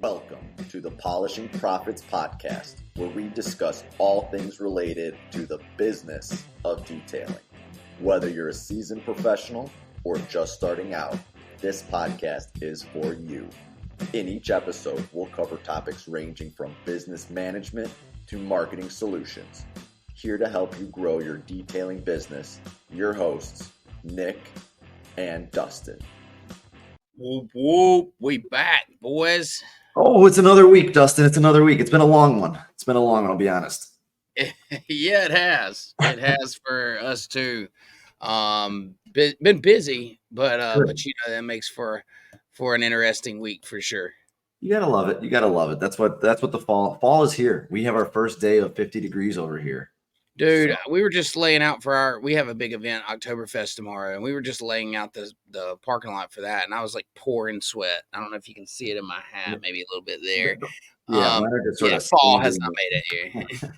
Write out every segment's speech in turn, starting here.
Welcome to the Polishing Profits podcast, where we discuss all things related to the business of detailing. Whether you're a seasoned professional or just starting out, this podcast is for you. In each episode, we'll cover topics ranging from business management to marketing solutions. Here to help you grow your detailing business, your hosts, Nick and Dustin. Whoop, whoop. We back, boys. Oh, it's another week, Dustin. It's another week. It's been a long one. I'll be honest. Yeah, it has. It has for us too. Been busy, but that makes for an interesting week for sure. You gotta love it. That's what the fall is here. We have our first day of 50 degrees over here. Dude, we were just laying out we have a big event, Oktoberfest tomorrow, and we were just laying out the parking lot for that, and I was like pouring sweat. I don't know if you can see it in my hat, maybe a little bit there. Fall has not made it here.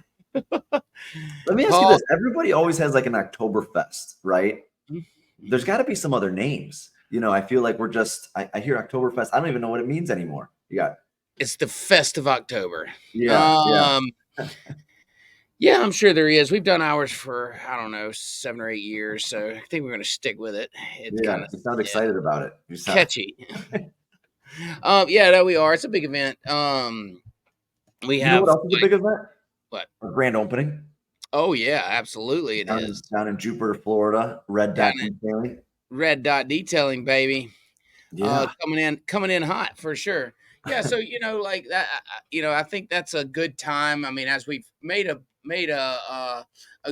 Let me ask you this. Everybody always has like an Oktoberfest, right? There's got to be some other names. I feel like we're just, I hear Oktoberfest. I don't even know what it means anymore. It's the Fest of October. Yeah. Yeah, I'm sure there is. We've done ours for, 7 or 8 years, so I think we're going to stick with it. You sound excited about it. You sound catchy. No, we are. It's a big event. We have. What else is a big event? What? A grand opening. Oh yeah, absolutely. It is down in Jupiter, Florida. Red Dot Detailing. Red Dot Detailing, baby. Yeah. Coming in hot for sure. Yeah, so like that. I think that's a good time. I mean, as we've made a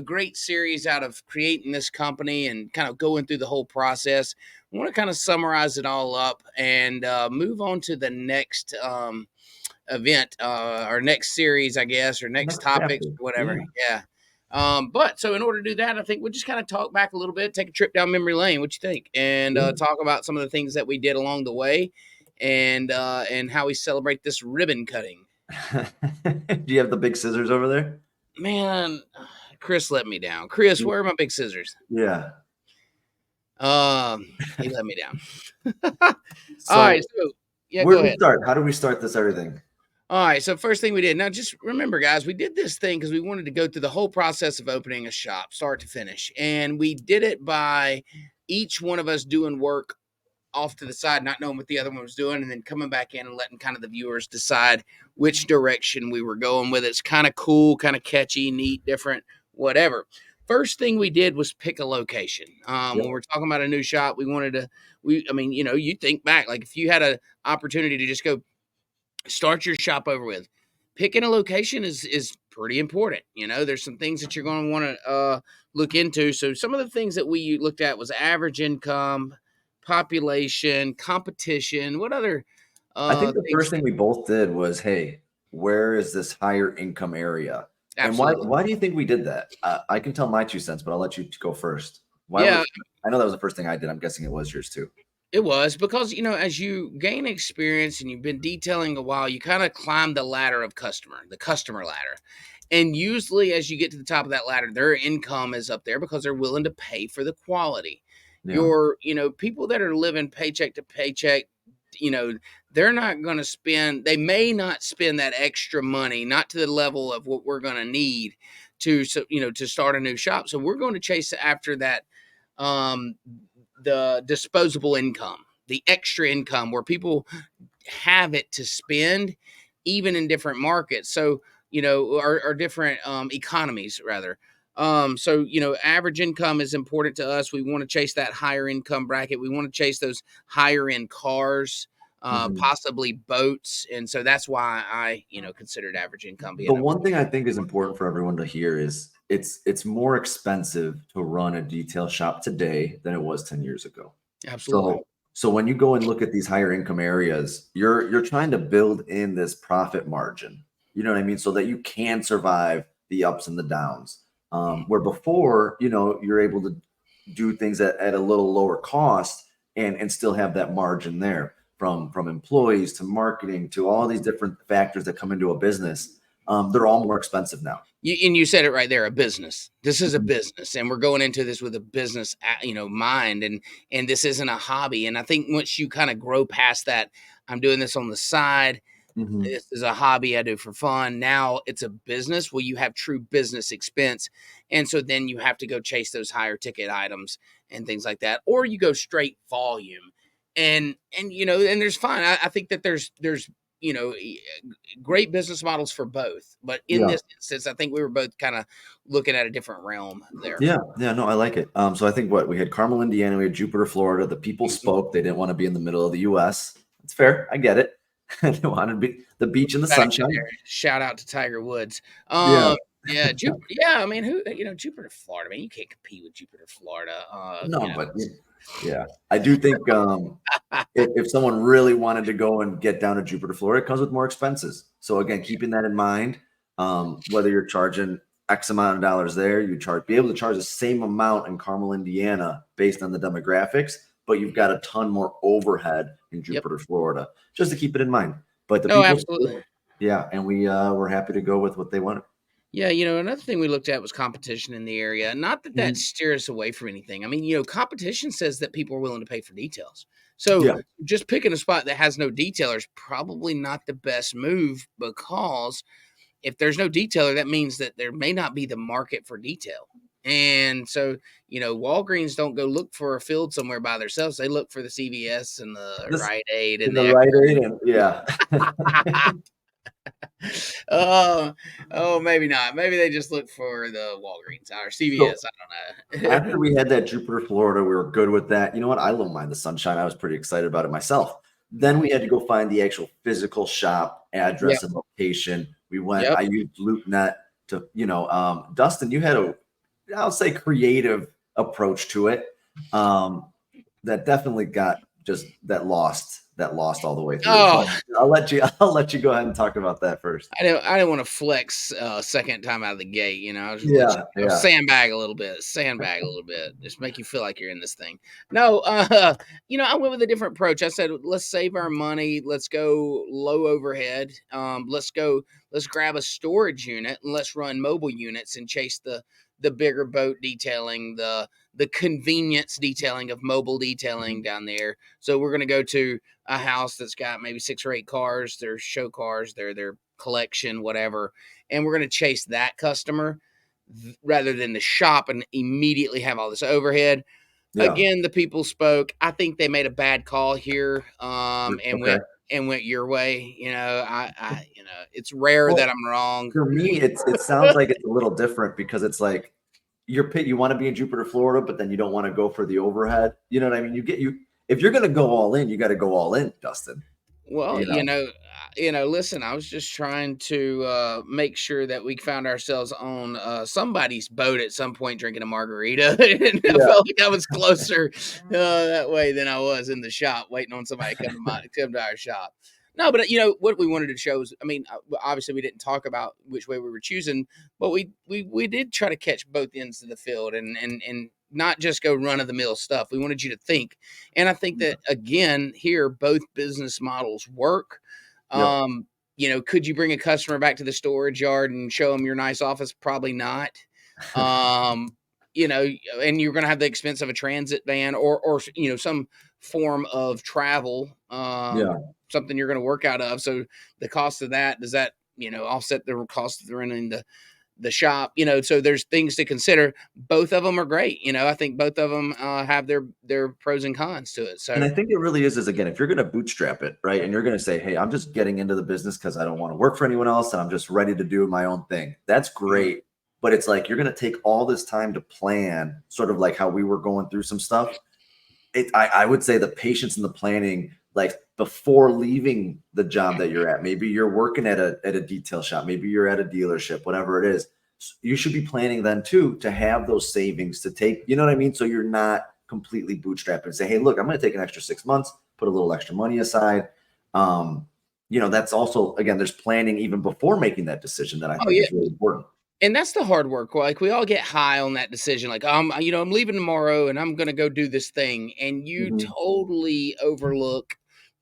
great series out of creating this company and kind of going through the whole process, I want to kind of summarize it all up and move on to the next event, our next series, I guess, or next topics, whatever. Yeah. But so in order to do that, I think we'll just kind of talk back a little bit, take a trip down memory lane. What you think? And talk about some of the things that we did along the way and how we celebrate this ribbon cutting. Do you have the big scissors over there? Man, Chris let me down. Chris, where are my big scissors? Yeah. He let me down. All right. So where do we start? How do we start this everything? All right. So first thing we did. Now, just remember, guys, we did this thing because we wanted to go through the whole process of opening a shop, start to finish. And we did it by each one of us doing work off to the side, not knowing what the other one was doing, and then coming back in and letting kind of the viewers decide which direction we were going with. It's kind of cool, kind of catchy, neat, different, whatever. First thing we did was pick a location. When we're talking about a new shop, we wanted to, you think back, like if you had an opportunity to just go start your shop over with, picking a location is pretty important. There's some things that you're going to want to look into. So some of the things that we looked at was average income, population, competition. What other? I think the first thing we both did was, hey, where is this higher income area? Absolutely. And why do you think we did that? I can tell my 2 cents, but I'll let you go first. I know that was the first thing I did. I'm guessing it was yours too. It was because, as you gain experience and you've been detailing a while, you kind of climb the ladder of the customer ladder. And usually as you get to the top of that ladder, their income is up there because they're willing to pay for the quality. Yeah. People that are living paycheck to paycheck, they're not going to they may not spend that extra money, not to the level of what we're going to need to start a new shop. So we're going to chase after that, the disposable income, the extra income where people have it to spend even in different markets. So, or different economies rather. Average income is important to us. We want to chase that higher income bracket. We want to chase those higher end cars, possibly boats. And so that's why I, considered average income being. The one thing I think is important for everyone to hear is it's more expensive to run a detail shop today than it was 10 years ago. Absolutely. So when you go and look at these higher income areas, you're trying to build in this profit margin, you know what I mean? So that you can survive the ups and the downs. Where before, you're able to do things at a little lower cost and still have that margin there from employees to marketing to all these different factors that come into a business. They're all more expensive now. You said it right there, a business. This is a business, and we're going into this with a business, mind, and this isn't a hobby. And I think once you kind of grow past that, I'm doing this on the side, Mhm. This is a hobby I do for fun. Now it's a business. Well, you have true business expense. And so then you have to go chase those higher ticket items and things like that. Or you go straight volume. And and there's fine. I think that there's great business models for both. But in Yeah. this instance, I think we were both kind of looking at a different realm there. Yeah, yeah, no, I like it. So I think what we had Carmel, Indiana, we had Jupiter, Florida. The people Mhm. spoke; they didn't want to be in the middle of the U.S. It's fair, I get it. They wanted to be the beach and the Back in sunshine. there. Shout out to Tiger Woods. Yeah, Yeah, Jupiter. Yeah, I mean, Jupiter, Florida. Man, you can't compete with Jupiter, Florida. no, but yeah, I do think if someone really wanted to go and get down to Jupiter, Florida, it comes with more expenses. So again, keeping that in mind, whether you're charging X amount of dollars there, be able to charge the same amount in Carmel, Indiana, based on the demographics, but you've got a ton more overhead in Yep. Jupiter, Florida, just to keep it in mind. But the No, people, absolutely. yeah, and we were happy to go with what they wanted. Yeah, another thing we looked at was competition in the area. Not that that Mhm. steers us away from anything. I mean, competition says that people are willing to pay for details. So Yeah, just picking a spot that has no detailer is probably not the best move, because if there's no detailer, that means that there may not be the market for detail. And so, Walgreens don't go look for a field somewhere by themselves. They look for the CVS and the this Rite Aid in and the the right area, yeah. Oh, oh, maybe not. Maybe they just look for the Walgreens or So CVS. I don't know. after we had that Jupiter, Florida, we were good with that. You know what? I don't mind the sunshine. I was pretty excited about it myself. Then we had to go find the actual physical shop Yep. address and location. I Yep. used LoopNet to, Dustin, you had I'll say creative approach to it. Um, that definitely got just that lost all the way through. But Oh, I'll let you go ahead and talk about that first. I didn't want to flex second time out of the gate. I was gonna let Yeah, yeah. sandbag a little bit, just make you feel like you're in this thing. No, I went with a different approach. I said, let's save our money. Let's go low overhead. Let's grab a storage unit and let's run mobile units and chase the bigger boat detailing, the convenience detailing of mobile detailing down there. So we're gonna go to a house that's got maybe 6 or 8 cars, their show cars, their collection, whatever, and we're going to chase that customer rather than the shop and immediately have all this overhead. Yeah. Again, the people spoke. I think they made a bad call here, and Okay. went your way. It's rare that Well, I'm wrong. for me, it sounds like it's a little different because it's like you want to be in Jupiter, Florida, but then you don't want to go for the overhead. You know what I mean? If you're gonna go all in, you got to go all in, Dustin. Well, You know? listen, I was just trying to make sure that we found ourselves on somebody's boat at some point drinking a margarita. And I Yeah. felt like I was closer that way than I was in the shop waiting on somebody to come to our shop. No, but what we wanted to show is, I mean, obviously we didn't talk about which way we were choosing, but we did try to catch both ends of the field and not just go run of the mill stuff. We wanted you to think. And I think that again, here both business models work. Yep. Could you bring a customer back to the storage yard and show them your nice office? Probably not. Um, and you're going to have the expense of a transit van or some form of travel, Yeah. something you're going to work out of. So the cost of that, does that offset the cost of renting the shop? So there's things to consider. Both of them are great. I think both of them have their pros and cons to it. And So I think it really is again, if you're going to bootstrap it, right, and you're going to say, "Hey, I'm just getting into the business because I don't want to work for anyone else, and I'm just ready to do my own thing." That's great, but it's like you're going to take all this time to plan, sort of like how we were going through some stuff. I would say the patience and the planning, like before leaving the job that you're at. Maybe you're working at a detail shop, maybe you're at a dealership, whatever it is. You should be planning then too to have those savings to take. You know what I mean? So you're not completely bootstrapped and say, "Hey, look, I'm going to take an extra 6 months, put a little extra money aside." Um, that's also again, there's planning even before making that decision that I oh think yeah. is really important. And that's the hard work. Like we all get high on that decision. Like, I'm leaving tomorrow and I'm going to go do this thing. And you Mhm. totally overlook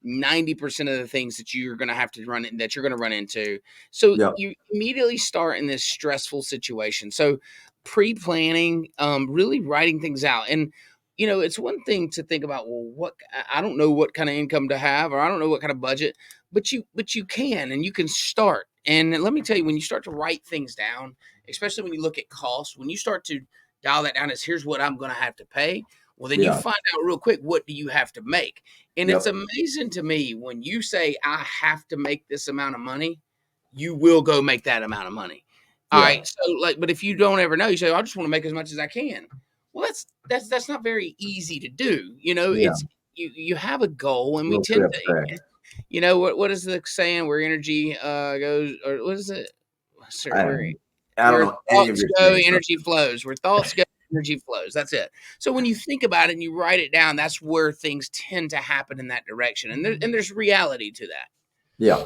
90% of the things that you're going to run into. So Yeah. you immediately start in this stressful situation. So pre-planning, really writing things out. And it's one thing to think about, well, I don't know what kind of income to have, or I don't know what kind of budget, but you can, and you can start. And let me tell you, when you start to write things down, especially when you look at costs, when you start to dial that down as here's what I'm going to have to pay, well, then you Yeah. find out real quick, what do you have to make? And it's Yep. amazing to me when you say, I have to make this amount of money, you will go make that amount of money. All Yeah. right. So but if you don't ever know, you say, I just want to make as much as I can. Well, that's not very easy to do. Yeah. It's you have a goal, and we Real tend abstract. to, what is the saying, where energy goes, or what is it? I Where don't I don't where know any of thoughts your go, sayings, but energy flows. Where thoughts go, energy flows. That's it. So when you think about it and you write it down, that's where things tend to happen in that direction. And there's reality to that. yeah.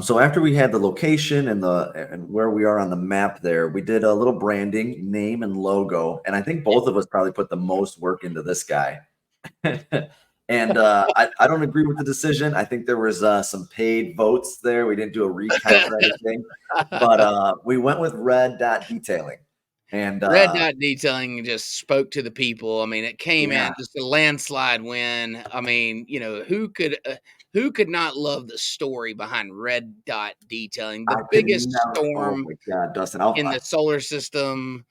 So after we had the location and where we are on the map there, we did a little branding, name and logo. And I think both of us probably put the most work into this guy. And I don't agree with the decision. I think there was some paid votes there. We didn't do a recount or anything, but we went with Red Dot Detailing. And Red Dot Detailing just spoke to the people. I mean, it came yeah, in just a landslide win. I mean, who could not love the story behind Red Dot Detailing? I The could biggest never. Oh storm my God, Dustin. in the solar system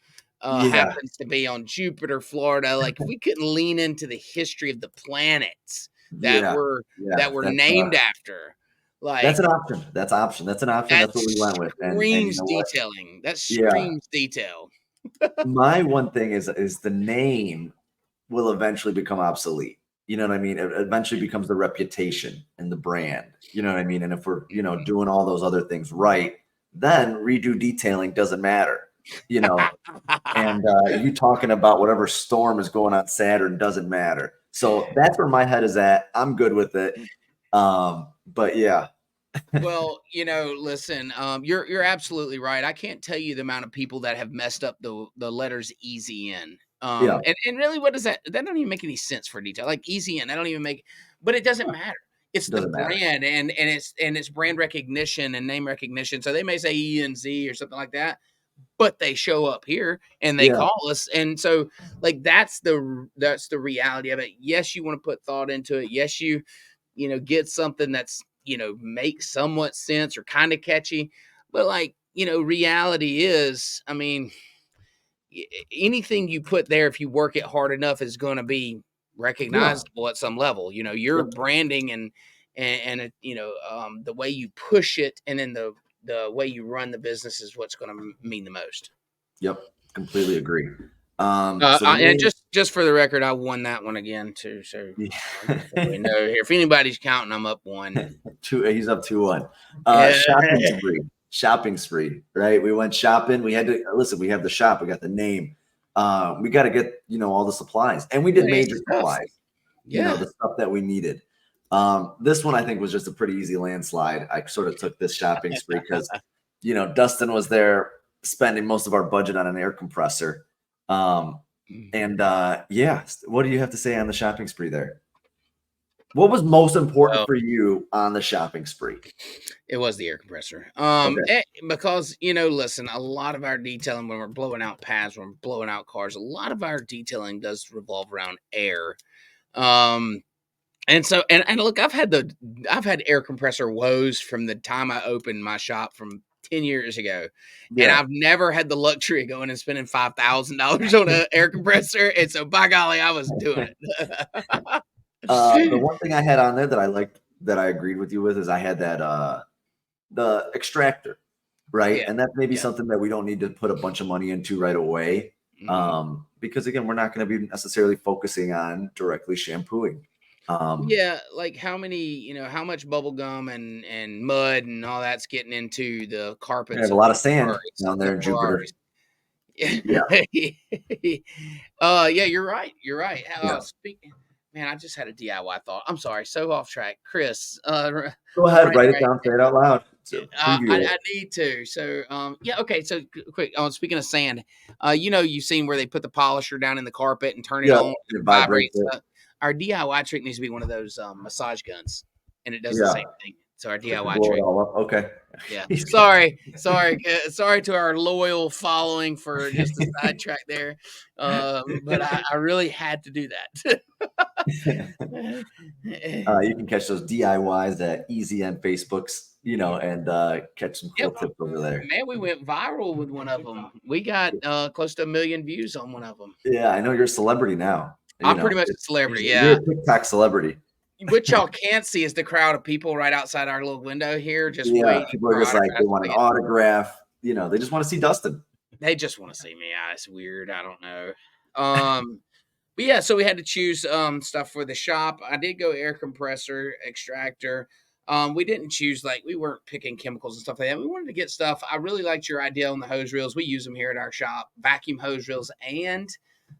Yeah, happens to be on Jupiter, Florida. Like, if we couldn't lean into the history of the planets that yeah, were yeah. named after, That's like, an option. That's option. That's an option. that That's what we went with. And you screams know what? detailing. That Yeah. screams detail. My one thing is the name will eventually become obsolete. You know what I mean? It eventually becomes the reputation and the brand. You know what I mean? And if we're, doing all those other things right, then redo detailing doesn't matter. You know, and you talking about whatever storm is going on Saturn doesn't matter. So that's where my head is at. I'm good with it. But yeah, Well, listen, you're absolutely right. I can't tell you the amount of people that have messed up the letters easy in. yeah, And really, what does that? That don't even make any sense for detail. Like easy in, I don't even make. But it doesn't matter. It's it the doesn't matter. brand, and it's brand recognition and name recognition. So they may say ENZ or something like that, but they show up here and they Yeah, call us, and so, like, that's the reality of it. Yes, you want to put thought into it. Yes, get something that's, makes somewhat sense or kind of catchy. But, like, reality is, I mean, anything you put there, if you work it hard enough, is going to be yeah, recognizable at some level. Your yep, branding and it, the way you push it, and then the way you run the business is what's going to mean the most. yep. Completely agree. So the And name. just for the record, I won that one again too. So we know here, if anybody's counting, I'm up one. He's up 2-1. Yeah. Shopping spree. Shopping spree, right? We went shopping. We had to listen, we have the shop, we got the name. We got to get, all the supplies. And we did Nice major stuff. supplies, Yeah. the stuff that we needed. This one I think was just a pretty easy landslide. I sort of took this shopping spree because, Dustin was there spending most of our budget on an air compressor. And yeah, what do you have to say on the shopping spree there? What was most important Well, for you on the shopping spree? it was the air compressor. Okay. Because, listen, a lot of our detailing, when we're blowing out pads, when we're blowing out cars, a lot of our detailing does revolve around air. And so, and look, I've had air compressor woes from the time I opened my shop from 10 years ago. And Yeah. I've never had the luxury of going and spending $5,000 on an air compressor. And so, by golly, I was doing it. The one thing I had on there that I liked, that I agreed with you with, is I had that the extractor, right? Yeah. And that's maybe Yeah. something that we don't need to put a bunch of money into right away. Mhm. Because again, we're not going to be necessarily focusing on directly shampooing. Yeah, like how much bubble gum and mud and all that's getting into the We carpets have a of lot the of sand Ferraris. down there in Jupiter. Yeah. Yeah, you're right. You're right. Yeah. Speaking, man, I just had a DIY thought. I'm sorry, so off track. Chris, Go ahead, right, write it right. down, say it out loud. So preview I it. need to. So, yeah, okay. So, quick. Speaking of sand, you've seen where they put the polisher down in the carpet and turn it Yeah, on, it it vibrates vibrates. it. Our DIY trick needs to be one of those massage guns, and it does the Yeah. same thing. So our DIY Blow trick. it all up. Okay. Yeah. Sorry to our loyal following for just a sidetrack there. But I really had to do that. You can catch those DIYs at Easy on Facebooks, and catch some cool tips over there. Man, we went viral with one of them. We got close to 1 million views on one of them. Yeah, I know you're a celebrity now. I'm pretty much a celebrity. You're Yeah. a TikTok celebrity. What y'all can't see is the crowd of people right outside our little window here, just waiting. People are just like, they want an autograph. They just want to see Dustin. They just want to see me. It's weird. I don't know. But yeah, so we had to choose stuff for the shop. I did go air compressor, extractor. We didn't choose, we weren't picking chemicals and stuff like that. We wanted to get stuff. I really liked your idea on the hose reels. We use them here at our shop, vacuum hose reels and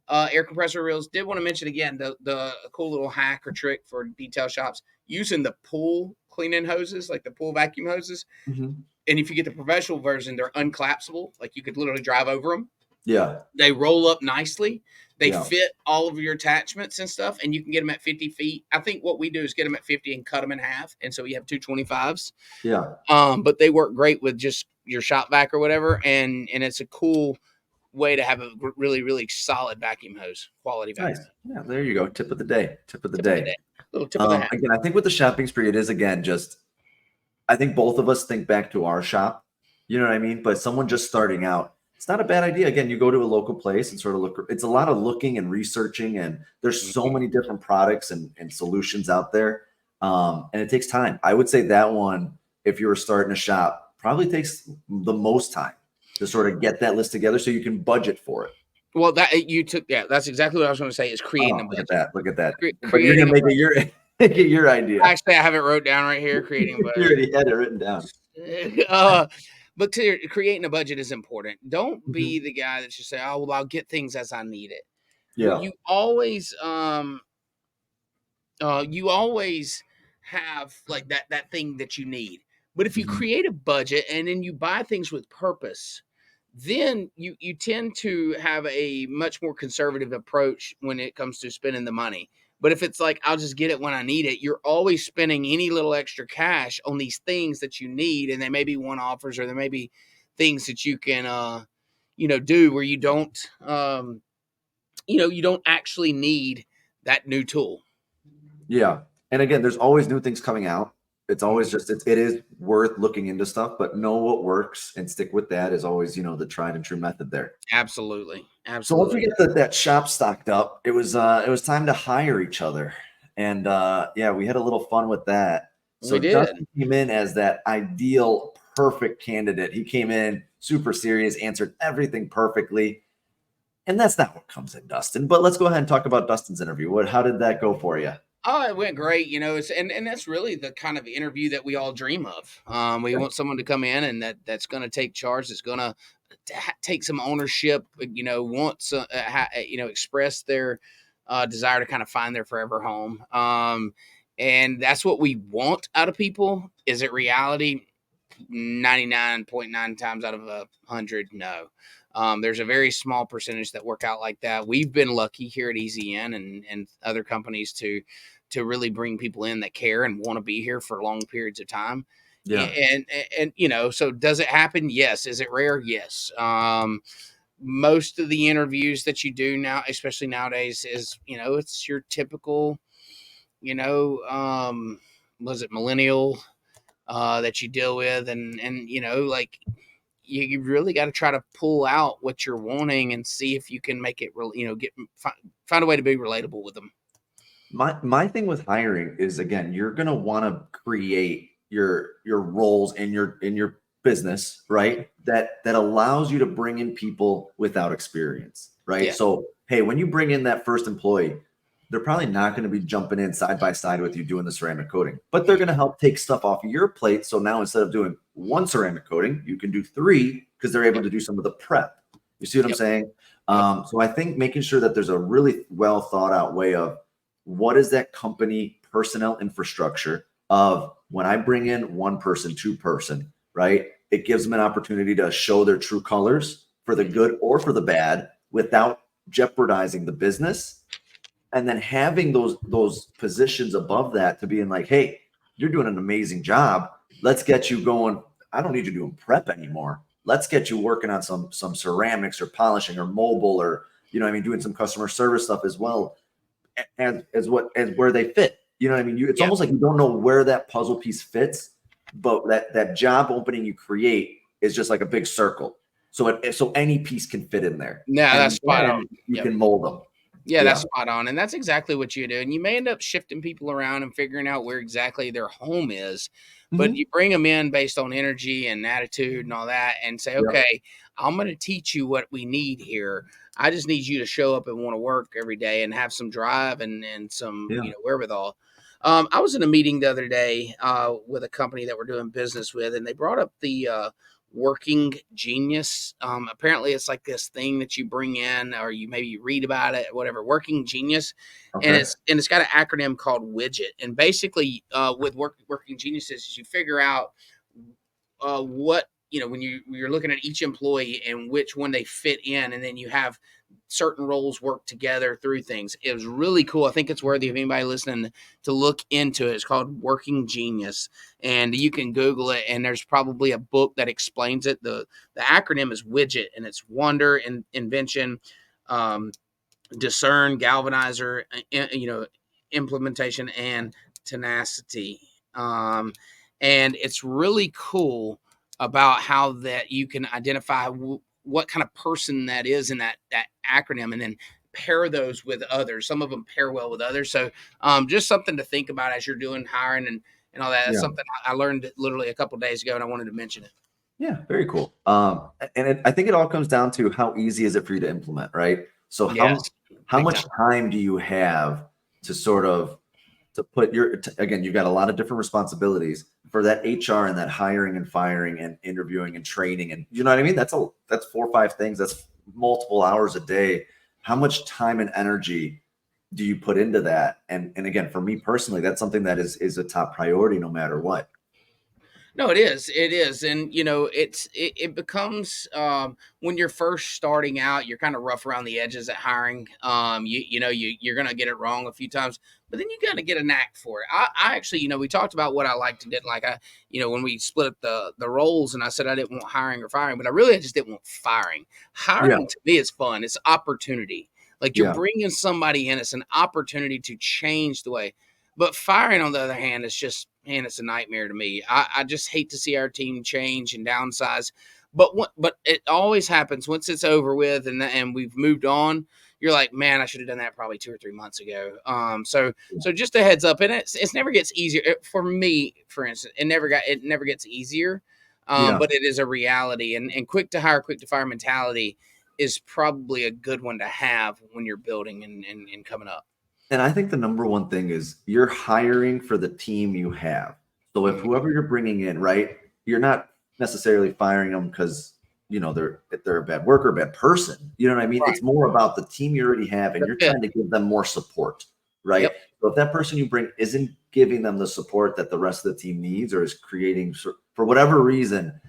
air compressor reels. Did want to mention again the cool little hack or trick for detail shops using the pool cleaning hoses, like the pool vacuum hoses. Mm-hmm. And if you get the professional version, they're unclaspable. Like you could literally drive over them. Yeah. They roll up nicely. They fit all of your attachments and stuff, and you can get them at 50 feet. I think what we do is get them at 50 and cut them in half, and so we have 225s. Yeah. But they work great with just your shop vac or whatever, and it's a cool way to have a really, really solid vacuum hose, quality vacuum. Nice. Yeah, there you go. Tip of the day. Little tip of the hat. Again, I think with the shopping spree, it is, again, just, I think both of us think back to our shop, you know what I mean? But someone just starting out, it's not a bad idea. Again, you go to a local place and sort of look. It's a lot of looking and researching, and there's so many different products and solutions out there. And it takes time. I would say that one, if you were starting a shop, probably takes the most time to sort of get that list together so you can budget for it. Well, that's exactly what I was going to say, is creating a budget. Look at that. But you're going to make it your idea. Actually, I have it wrote down right here, creating a budget. You already had it written down. But creating a budget is important. Don't be the guy that just say, "Oh, well, I'll get things as I need it." Yeah. You always have like that thing that you need. But if you create a budget and then you buy things with purpose, then you tend to have a much more conservative approach when it comes to spending the money. But if it's like, I'll just get it when I need it, you're always spending any little extra cash on these things that you need. And they may be one-offers, or there may be things that you can, do where you don't, you don't actually need that new tool. Yeah. And again, there's always new things coming out. It's always just, it is worth looking into stuff, but know what works and stick with that is always, the tried and true method there. Absolutely. So once we get that shop stocked up, it was time to hire each other. And we had a little fun with that. So we did. Dustin came in as that ideal, perfect candidate. He came in super serious, answered everything perfectly. And that's not what comes in, Dustin. But let's go ahead and talk about Dustin's interview. How did that go for you? Oh, it went great. And that's really the kind of interview that we all dream of. We want someone to come in and that's going to take charge, that's going to take some ownership, express their desire to kind of find their forever home. And that's what we want out of people. Is it reality? 99.9 times out of 100, no. There's a very small percentage that work out like that. We've been lucky here at EZN and other companies to really bring people in that care and want to be here for long periods of time. Yeah. And so does it happen? Yes. Is it rare? Yes. Most of the interviews that you do now, especially nowadays, is, it's your typical, was it millennial that you deal with? And you really got to try to pull out what you're wanting and see if you can make it find a way to be relatable with them. My thing with hiring is, again, you're going to want to create your roles in your business, right? That allows you to bring in people without experience, right? Yeah. So, hey, when you bring in that first employee, they're probably not going to be jumping in side by side with you doing the ceramic coating, but they're going to help take stuff off of your plate. So now instead of doing one ceramic coating, you can do 3 because they're able to do some of the prep. You see what I'm saying? So I think making sure that there's a really well thought out way of what is that company personnel infrastructure of when I bring in 1 person, 2 person, right? It gives them an opportunity to show their true colors for the good or for the bad without jeopardizing the business. And then having those positions above that to being like, hey, you're doing an amazing job. Let's get you going. I don't need you doing prep anymore. Let's get you working on some ceramics or polishing or mobile or, you know what I mean, doing some customer service stuff as well, as where they fit. You know what I mean? It's Yeah. almost like you don't know where that puzzle piece fits, but that job opening you create is just like a big circle. So any piece can fit in there. Yeah, And that's spot on. then you Yep. can mold them. Yeah, Yeah. that's spot on. And that's exactly what you do. And you may end up shifting people around and figuring out where exactly their home is. But Mhm. you bring them in based on energy and attitude and all that and say, Yep. okay, I'm going to teach you what we need here. I just need you to show up and want to work every day and have some drive and some, Yeah. wherewithal. I was in a meeting the other day with a company that we're doing business with, and they brought up the working genius. Apparently, it's like this thing that you bring in, or you maybe read about it, whatever. Working genius, and Okay. it's got an acronym called widget. And basically, with working geniuses, is you figure out what when you're looking at each employee and which one they fit in, and then you have certain roles work together through things. It was really cool. I think it's worthy of anybody listening to look into it. It's called Working Genius, and you can Google it. And there's probably a book that explains it. The acronym is WIDGET, and it's wonder and invention, um, discern, galvanizer, implementation, and tenacity. And it's really cool about how that you can identify what kind of person that is in that acronym, and then pair those with others. Some of them pair well with others. So just something to think about as you're doing hiring and all that. That's Yeah. something I learned literally a couple of days ago, and I wanted to mention it. Yeah, very cool. And I think it all comes down to how easy is it for you to implement, right? So Yes, how big much time. time do you have to to put again, you've got a lot of different responsibilities for that HR and that hiring and firing and interviewing and training, and you know what I mean? That's 4 or 5 things. That's multiple hours a day. How much time and energy do you put into that? And again, for me personally, that's something that is a top priority no matter what. No, it is. It is. And it becomes when you're first starting out, you're kind of rough around the edges at hiring. You're gonna get it wrong a few times, but then you gotta get a knack for it. I actually, we talked about what I liked and didn't like. When we split up the roles, and I said I didn't want hiring or firing, but I just didn't want firing. Yeah. Hiring to me is fun. It's opportunity. Like, you're Yeah. bringing somebody in, it's an opportunity to change the way. But firing, on the other hand, is just, man, it's a nightmare to me. I just hate to see our team change and downsize. But it always happens once it's over with and we've moved on. You're like, man, I should have done that probably 2 or 3 months ago. So just a heads up, and it's never gets easier. For me, for instance, it never gets easier. Yeah. But it is a reality, and quick to hire, quick to fire mentality is probably a good one to have when you're building and coming up. And I think the number one thing is you're hiring for the team you have. So if whoever you're bringing in, right, you're not necessarily firing them because they're a bad worker, a bad person. You know what I mean? Right. It's more about the team you already have, and you're trying to give them more support, right? Yep. So if that person you bring isn't giving them the support that the rest of the team needs, or is creating for whatever reason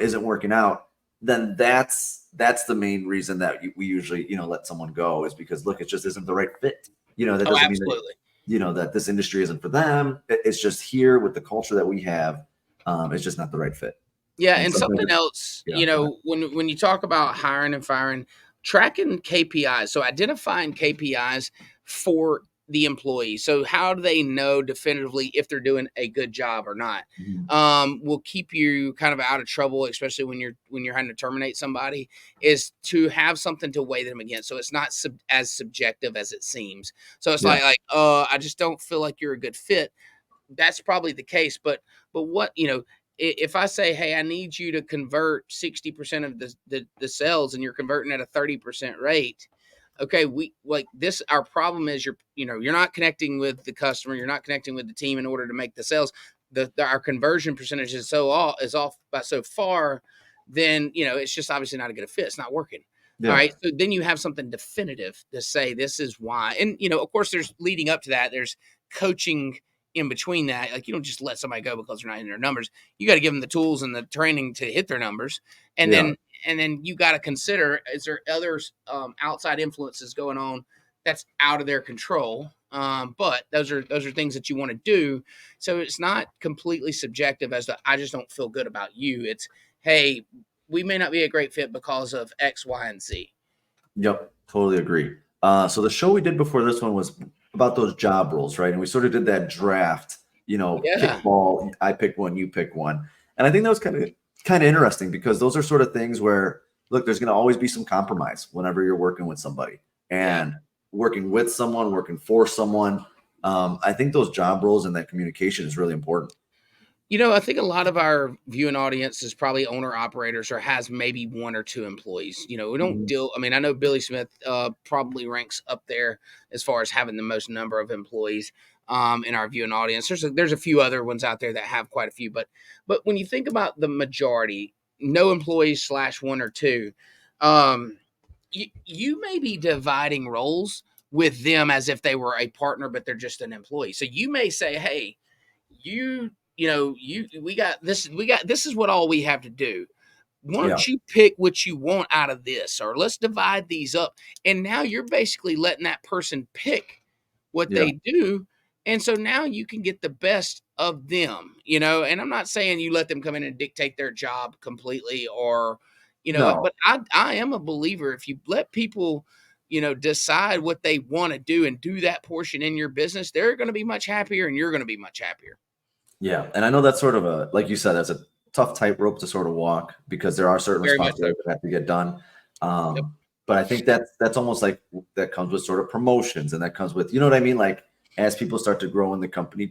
isn't working out, then that's the main reason that we usually let someone go, is because look, it just isn't the right fit. That doesn't mean Absolutely. that that this industry isn't for them. It's just here with the culture that we have, it's just not the right fit. Yeah, And and sometimes something else, yeah. when you talk about hiring and firing, tracking KPIs, so identifying KPIs for the employee. So how do they know definitively if they're doing a good job or not? Mhm. Will keep you kind of out of trouble, especially when you're having to terminate somebody. Is to have something to weigh them against, so it's not as subjective as it seems. So it's Yeah. I just don't feel like you're a good fit. That's probably the case, but what if I say, hey, I need you to convert 60% of the sales, and you're converting at a 30% rate, okay, we like this. Our problem is you're not connecting with the customer, you're not connecting with the team in order to make the sales. Our conversion percentage is off by so far, then it's just obviously not a good fit. It's not working. All Yeah. right. So then you have something definitive to say this is why. And of course, there's leading up to that, there's coaching in between that. Like, you don't just let somebody go because they're not in their numbers. You got to give them the tools and the training to hit their numbers. And Yeah. then you got to consider, is there other outside influences going on that's out of their control? But those are things that you want to do. So it's not completely subjective as to I just don't feel good about you. It's hey, we may not be a great fit because of X, Y, and Z. Yep, totally agree. So the show we did before this one was about those job roles, right? And we sort of did that draft, Yeah. kickball. I pick one, you pick one, and I think that was kind of interesting because those are sort of things where look, there's going to always be some compromise whenever you're working with somebody Yeah. and working with someone, working for someone. I think those job roles and that communication is really important. I think a lot of our viewing audience is probably owner operators or has maybe one or two employees. We don't Mhm. deal. I mean, I know Billy Smith probably ranks up there as far as having the most number of employees in our viewing audience. There's a few other ones out there that have quite a few, but when you think about the majority, no employees slash one or two, um, you may be dividing roles with them as if they were a partner, but they're just an employee. So you may say, hey, we got this is what all we have to do. Why Yeah, don't you pick what you want out of this, or let's divide these up? And now you're basically letting that person pick what yeah, they do. And so now you can get the best of them. And I'm not saying you let them come in and dictate their job completely no, but I am a believer if you let people, decide what they want to do and do that portion in your business, they're going to be much happier and you're going to be much happier. yeah. And I know that's sort of like you said, that's a tough tightrope to sort of walk because there are certain Very much so. responsibilities that have to get done. Yep. But I think that's almost like that comes with sort of promotions and that comes with, you know what I mean? Like as people start to grow in the company,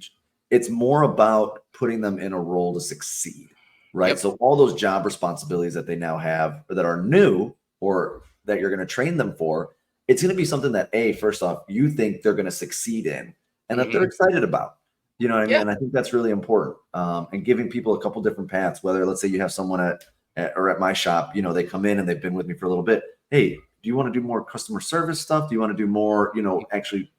it's more about putting them in a role to succeed, right? Yep. So all those job responsibilities that they now have or that are new or that you're going to train them for, it's going to be something that first off, you think they're going to succeed in and that they're Mhm. excited about. You know what I mean? Yeah. And I think that's really important. And giving people a couple different paths, whether let's say you have someone or at my shop, they come in and they've been with me for a little bit. Hey, do you want to do more customer service stuff? Do you want to do more, actually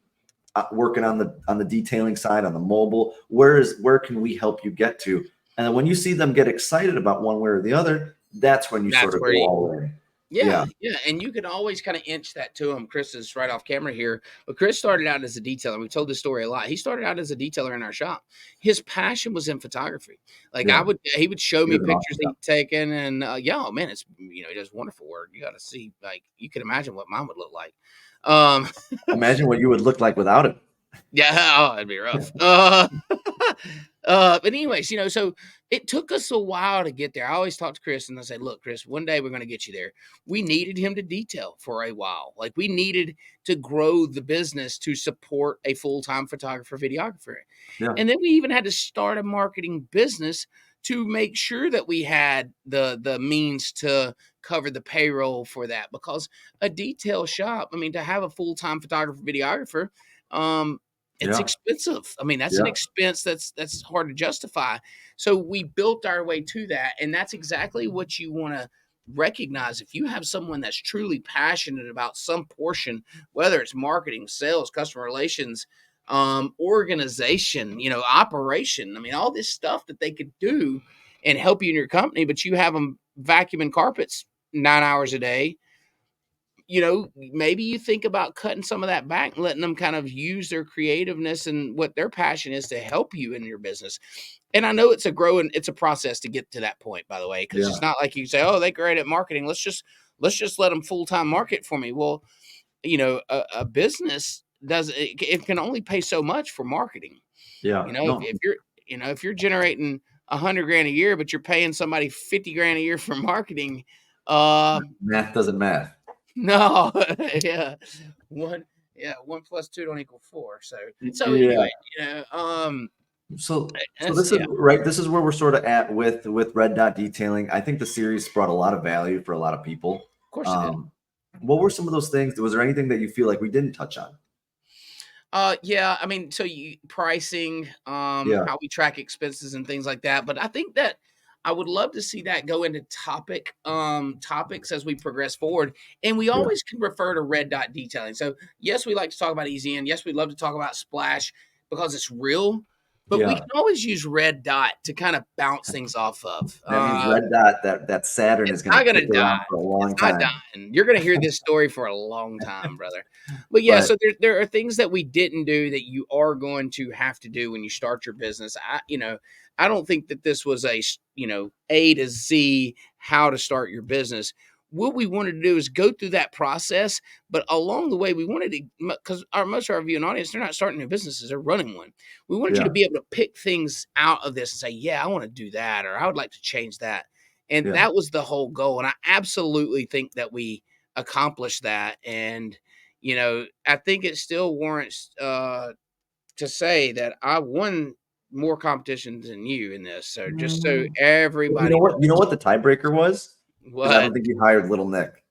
working on the detailing side, on the mobile? Where can we help you get to? And then when you see them get excited about one way or the other, that's when you sort That's of where go you all in. Yeah, Yeah, yeah, and you can always kinda inch that to him. Chris is right off camera here, but Chris started out as a detailer. We told this story a lot. He started out as a detailer in our shop. His passion was in photography. Like, yeah. he would show He me does an pictures awesome job. he'd taken and, yeah, oh, man, he does wonderful work. You gotta see, like, you can imagine what mine would look like. Um Imagine what you would look like without him. Yeah, oh, it'd be rough. But anyways, so it took us a while to get there. I always talk to Chris and I say, look, Chris, one day we're going to get you there. We needed him to detail for a while. Like we needed to grow the business to support a full-time photographer, videographer. Yeah, And then we even had to start a marketing business to make sure that we had the means to cover the payroll for that because a detail shop, I mean, to have a full-time photographer, videographer, um, it's yeah, expensive. I mean, that's an yeah, expense that's hard to justify. So we built our way to that, and that's exactly what you want to recognize. If you have someone that's truly passionate about some portion, whether it's marketing, sales, customer relations, organization, operation. I mean, all this stuff that they could do and help you in your company, but you have them vacuuming carpets 9 hours a day. Maybe you think about cutting some of that back and letting them kind of use their creativeness and what their passion is to help you in your business. And I know it's a process to get to that point, by the way, because it's yeah, not like you say, oh, they're great at marketing. Let's just let them full-time market for me. Well, a business it can only pay so much for marketing. yeah. No, If you're generating 100 grand a year, but you're paying somebody 50 grand a year for marketing, uh, math doesn't math. no, yeah, one, yeah, 1 plus 2 don't equal 4. So Yeah. anyway, So that's this is yeah, of right. This is where we're sort of at with Red Dot Detailing. I think the series brought a lot of value for a lot of people. course it did. Um, what were some of those things? Was there anything that you feel like we didn't touch on? Yeah, I mean, so pricing, Yeah, how we track expenses and things like that. But I think that I would love to see that go into topics as we progress forward. And we yeah, always can refer to red dot detailing. So yes, we like to talk about Easy In. Yes, we love to talk about Splash because it's real. But we can always use red dot to kind of bounce things off of. That means red dot, that Saturn is It's going not to gonna stick around die. for a It's long not time. dying. You're gonna hear this story for a long time, brother. But yeah, But so there are things that we didn't do that you are going to have to do when you start your business. I don't think that this was A to Z how to start your business. What we wanted to do is go through that process, but along the way, we wanted to, because most of our viewing audience, they're not starting new businesses, they're running one. We wanted you yeah, to be able to pick things out of this and say, yeah, I want to do that, or I would like to change that. And yeah. that was the whole goal. And I absolutely think that we accomplished that. And, I think it still warrants to say that I won more competitions than you in this. So just so Mm. You know everybody what? You know knows. what the tiebreaker was? Because I What? don't think you hired Little Nick.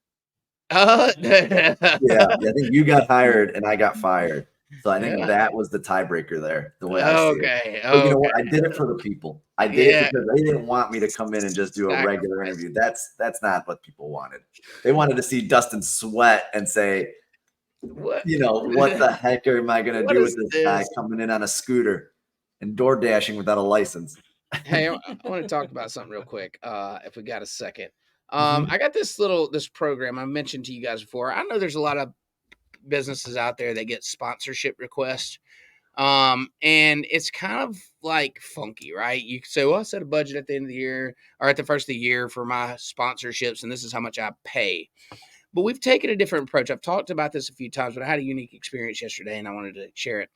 Yeah. Yeah, I think you got hired and I got fired. So I think Yeah. that was the tiebreaker there, the way I see it. Okay. But you know Okay. what? I did it for the people. I did it Yeah. because they didn't want me to come in and just do a regular Sacrifice. interview. That's not what people wanted. They wanted to see Dustin sweat and say, What? what the heck am I going to What do with is this guy this? coming in on a scooter and door dashing without a license? Hey, I want to talk about something real quick. If we got a second. Mhm. I got this program I mentioned to you guys before. I know there's a lot of businesses out there that get sponsorship requests. And it's kind of like funky, right? You can say, well, I set a budget at the end of the year or at the first of the year for my sponsorships, and this is how much I pay. But we've taken a different approach. I've talked about this a few times, but I had a unique experience yesterday and I wanted to share it.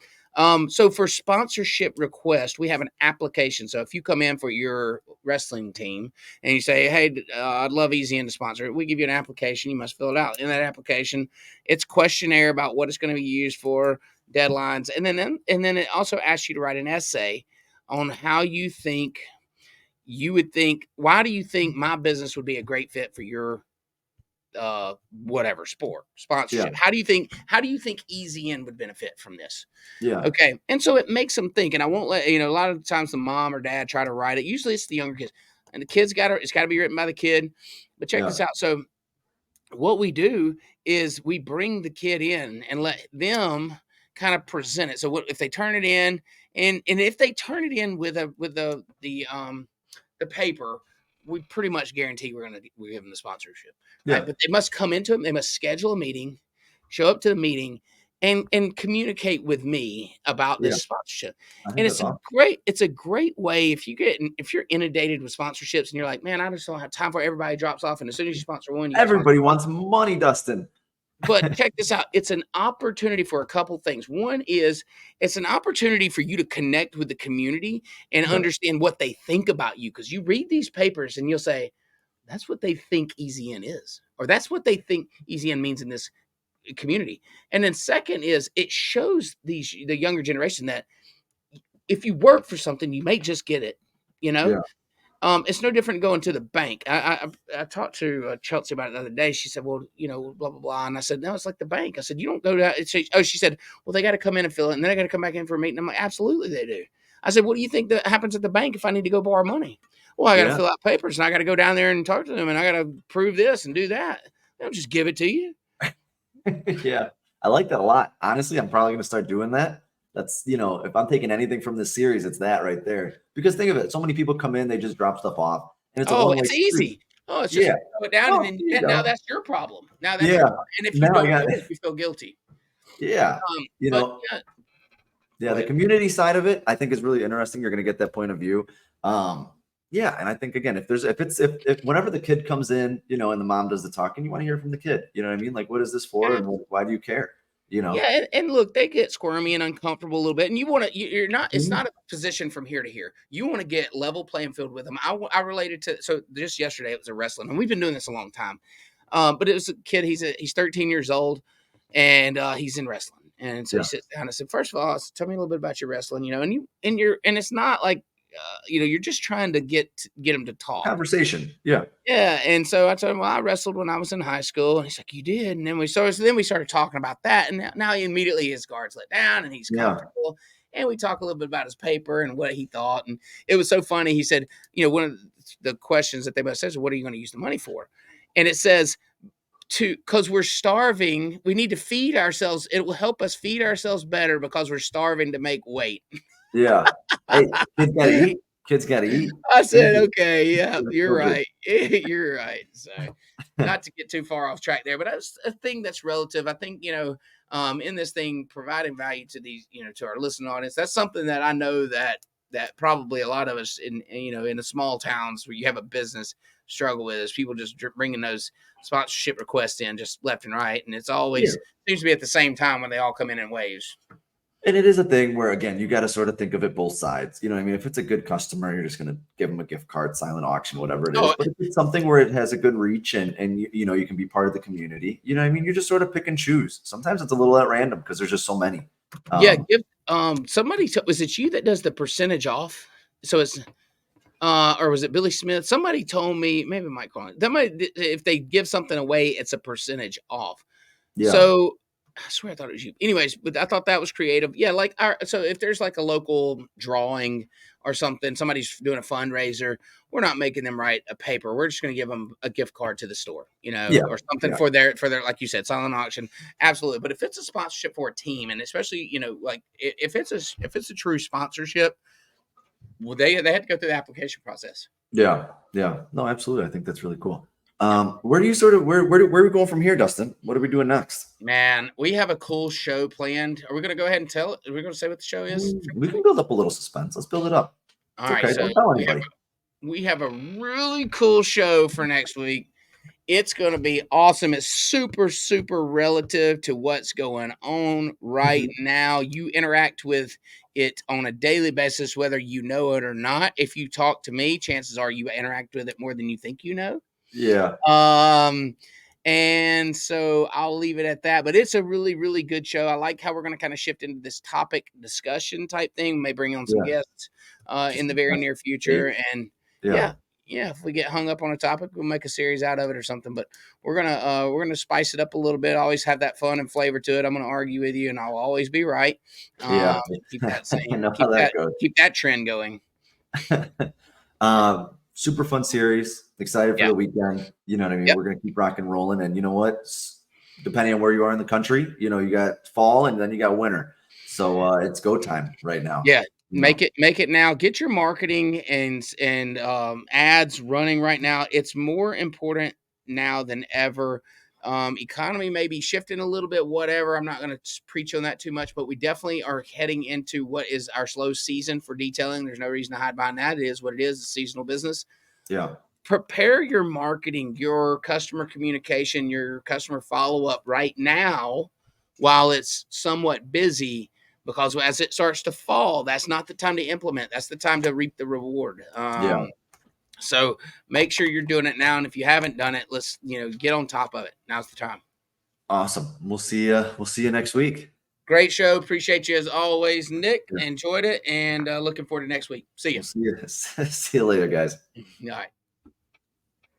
So for sponsorship request, we have an application. So if you come in for your wrestling team and you say, hey, I'd love Easy In to sponsor it, we give you an application. You must fill it out. In that application, it's questionnaire about what it's going to be used for, deadlines, and then it also asks you to write an essay on how you would think, why do you think my business would be a great fit for your whatever sport Yeah. sponsorship? How do you think Easy In would benefit from this? Yeah. Okay, and so it makes them think. And I won't let a lot of times the mom or dad try to write it. Usually it's the younger kids, and the kids it's got to be written by the kid. But check this Yeah. out. So what we do is we bring the kid in and let them kind of present it. So what if they turn it in, and if they turn it in with the paper, we pretty much guarantee we give them the sponsorship, right? Yeah. But they must come into it. They must schedule a meeting, show up to the meeting, and communicate with me about Yeah. this sponsorship. I think And that's awesome. it's a great way if you're inundated with sponsorships and you're like, man, I just don't have time for everybody drops off, and as soon as you sponsor one, you sponsor. Everybody wants money, Dustin. But check this out. It's an opportunity for a couple things. One is it's an opportunity for you to connect with the community and Yeah. understand what they think about you. Because you read these papers and you'll say, that's what they think Easy In is, or that's what they think Easy In means in this community. And then second is it shows the younger generation that if you work for something, you may just get it, you know? Yeah. It's no different going to the bank. I talked to Chelsea about it the other day. She said, "Well, blah blah blah," and I said, "No, it's like the bank." I said, "You don't go to." She said, "Well, they got to come in and fill it, and then they got to come back in for a meeting." I'm like, "Absolutely, they do." I said, "What do you think that happens at the bank if I need to go borrow money?" Well, I got to Yeah. fill out papers, and I got to go down there and talk to them, and I got to prove this and do that. They don't just give it to you. Yeah. I like that a lot. Honestly, I'm probably going to start doing that. That's, if I'm taking anything from this series, it's that right there. Because think of it. So many people come in, they just drop stuff off, and it's a Oh, one-way it's street. easy. Oh, it's just Yeah. throw it down, and Oh, then there you now go. that's your problem. Now that's your Yeah. problem. And if you Now I don't got, do it, you feel guilty. yeah. But yeah, Yeah, go the ahead. community side of it, I think is really interesting. You're going to get that point of view. Yeah, and I think again, if whenever the kid comes in, and the mom does the talking, you want to hear from the kid. You know what I mean? Like, what is this for, and why do you care? Yeah, and look, they get squirmy and uncomfortable a little bit, and you're not. It's Mhm. not a position from here to here. You want to get level playing field with them. I related to so just yesterday it was a wrestling, and we've been doing this a long time. But it was a kid. He's 13 years old, and he's in wrestling. And so he Yeah, sits down. I said, first of all, I said, tell me a little bit about your wrestling, and it's not like you're just trying to get him to talk. conversation. Yeah, Yeah, and so I told him, "Well, I wrestled when I was in high school," and he's like, "You did?" And then we started talking about that, and now he immediately his guards let down, and he's yeah, comfortable. And we talk a little bit about his paper and what he thought, and it was so funny. He said, one of the questions that they both says, "What are you going to use the money for?" And it says because we're starving, we need to feed ourselves. It will help us feed ourselves better because we're starving to make weight. Yeah. Hey, kids gotta eat. Kids gotta eat. I said, okay, yeah, They're you're children. right. You're right. So not to get too far off track there, but that's a thing that's relative. I think, in this thing, providing value to these, to our listening audience, that's something that I know that probably a lot of us in the small towns where you have a business struggle with is people just bringing those sponsorship requests in just left and right. And it's Yeah. always seems to be at the same time when they all come in waves. And it is a thing where, again, you got to sort of think of it both sides. You know what I mean? If it's a good customer, you're just going to give them a gift card, silent auction, whatever it is. Oh, But if it's something where it has a good reach and you can be part of the community, you know what I mean? You just sort of pick and choose. Sometimes it's a little at random because there's just so many. yeah, somebody was it you that does the percentage off? So it's or was it Billy Smith? Somebody told me, maybe Mike Collins, that might if they give something away, it's a percentage off. Yeah. So I swear I thought it was you. Anyways, but I thought that was creative. Yeah, like so if there's like a local drawing or something, somebody's doing a fundraiser, we're not making them write a paper. We're just going to give them a gift card to the store, Yeah. or something Yeah. for their like you said, silent auction. Absolutely. But if it's a sponsorship for a team, and especially like if it's a true sponsorship, well, they had to go through the application process. Yeah. Yeah. No, absolutely. I think that's really cool. Where do you sort of where are we going from here, Dustin? What are we doing next? Man, we have a cool show planned. Are we going to go ahead and tell it? Are we going to say what the show is? We can build up a little suspense. Let's build it up. All It's right, okay. so Don't tell anybody. we have a really cool show for next week. It's going to be awesome. It's super, super relative to what's going on right now. You interact with it on a daily basis, whether you know it or not. If you talk to me, chances are you interact with it more than you think you know. Yeah. And so I'll leave it at that. But it's a really, really good show. I like how we're going to kind of shift into this topic discussion type thing. We may bring on some guests in the very near future. And yeah, if we get hung up on a topic, we'll make a series out of it or something. But we're gonna spice it up a little bit. Always have that fun and flavor to it. I'm gonna argue with you, and I'll always be right. Yeah. Keep that same. I know how that goes. Keep that trend going. Super fun series. Excited for the weekend. You know what I mean? Yep. We're gonna keep rock and rolling. And you know what? Depending on where you are in the country, you got fall and then you got winter. So it's go time right now. Yeah. Make it now. Get your marketing and ads running right now. It's more important now than ever. Economy may be shifting a little bit, whatever. I'm not going to preach on that too much, but we definitely are heading into what is our slow season for detailing. There's no reason to hide behind that. It is what it is. It's seasonal business. Yeah. Prepare your marketing, your customer communication, your customer follow-up right now while it's somewhat busy. Because as it starts to fall, that's not the time to implement. That's the time to reap the reward. So make sure you're doing it now. And if you haven't done it, let's get on top of it. Now's the time. Awesome. We'll see you next week. Great show. Appreciate you as always, Nick. Enjoyed it, and looking forward to next week. See you. We'll see you later, guys. All right.